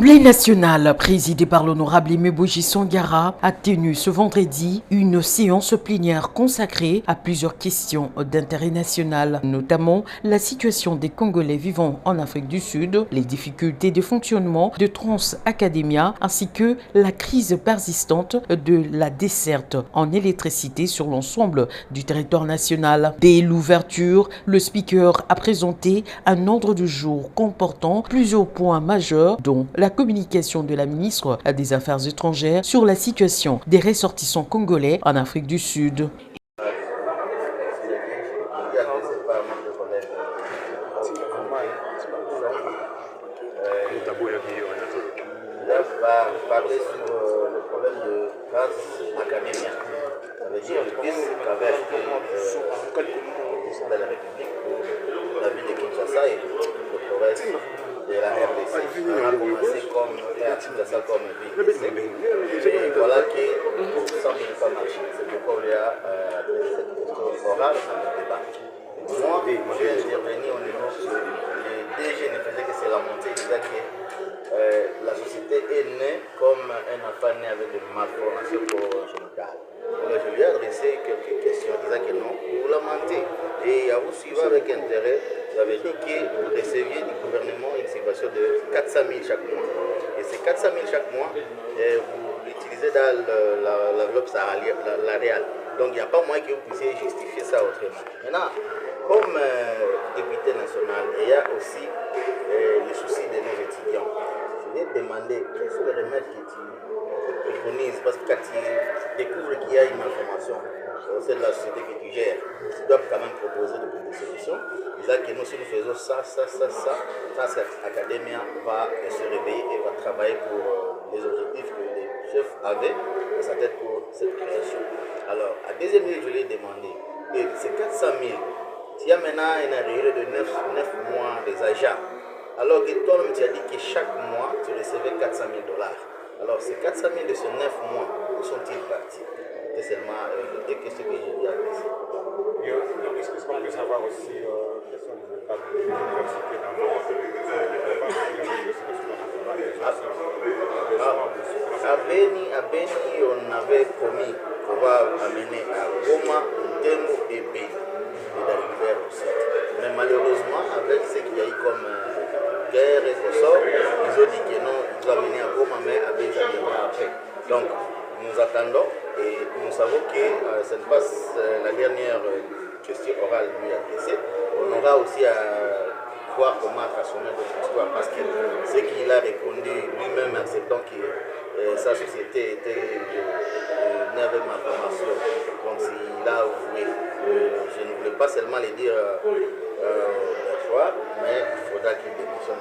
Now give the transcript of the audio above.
L'Assemblée nationale, présidée par l'honorable Aimé Boji Sangara, a tenu ce vendredi une séance plénière consacrée à plusieurs questions d'intérêt national, notamment la situation des Congolais vivant en Afrique du Sud, les difficultés de fonctionnement de Trans Academia, ainsi que la crise persistante de la desserte en électricité sur l'ensemble du territoire national. Dès l'ouverture, le speaker a présenté un ordre du jour comportant plusieurs points majeurs, dont la communication de la ministre des Affaires étrangères sur la situation des ressortissants congolais en Afrique du Sud. Parler sur le problème de Trans Academia. Ça veut dire le bus traverse de la République pour la ville de Kinshasa et le province de la RDC. On a commencé comme Kinshasa comme ville. Et voilà que ça ne peut pas marcher. C'est pourquoi il y a cette question orale dans le débat. Moi, je vais intervenir au niveau les DG ne faisaient que c'est la montée. Il disait que la société est née comme un enfant né avec des malformations congénitales. Je lui ai adressé quelques questions disant que non, vous la mentez. Et à vous suivre avec intérêt, vous avez dit que vous receviez du gouvernement une subvention de 400 000 chaque mois. Et ces 400 000 chaque mois, vous l'utilisez dans l'enveloppe salariale. Donc il n'y a pas moyen que vous puissiez justifier ça autrement. Maintenant, comme député national, il y a aussi les soucis de nos étudiants. Je vais te demander quels sont les remèdes que tu préconises, parce que quand tu découvres qu'il y a une information au sein de la société que tu gères, tu dois quand même proposer des solutions. C'est-à-dire que nous, si nous faisons ça, Trans Academia va se réveiller et va travailler pour les objectifs que les chefs avaient dans sa tête pour cette création. Alors, à deuxième lieu, je lui ai demandé, et ces 400 000, s'il y a maintenant une arriéré de 9 mois des agents, alors que toi-même tu as dit que chaque mois tu recevais 400 000 $. Alors ces 400 000 de ces 9 mois, où sont-ils partis? C'est seulement deux questions que j'ai adressées. Donc, est-ce qu'on peut savoir aussi quels sont les états de l'université dans votre à Beni, on avait promis pouvoir amener à Goma, Ndembo et Beni, et d'arriver aussi. Mais malheureusement, avec ce qu'il y a eu comme guerre et ressort, ils ont dit que non, ils ont amené à Goma, mais à Beni, ça viendra après. Donc, nous attendons et nous savons que ce n'est pas la dernière question orale lui adressée. On aura aussi à voir comment transformer notre histoire, parce que ce qu'il a répondu lui-même, acceptant que sa société était née avec ma formation, donc il a avoué. Je ne voulais pas seulement le dire soir, mais il faudra qu'il démissionne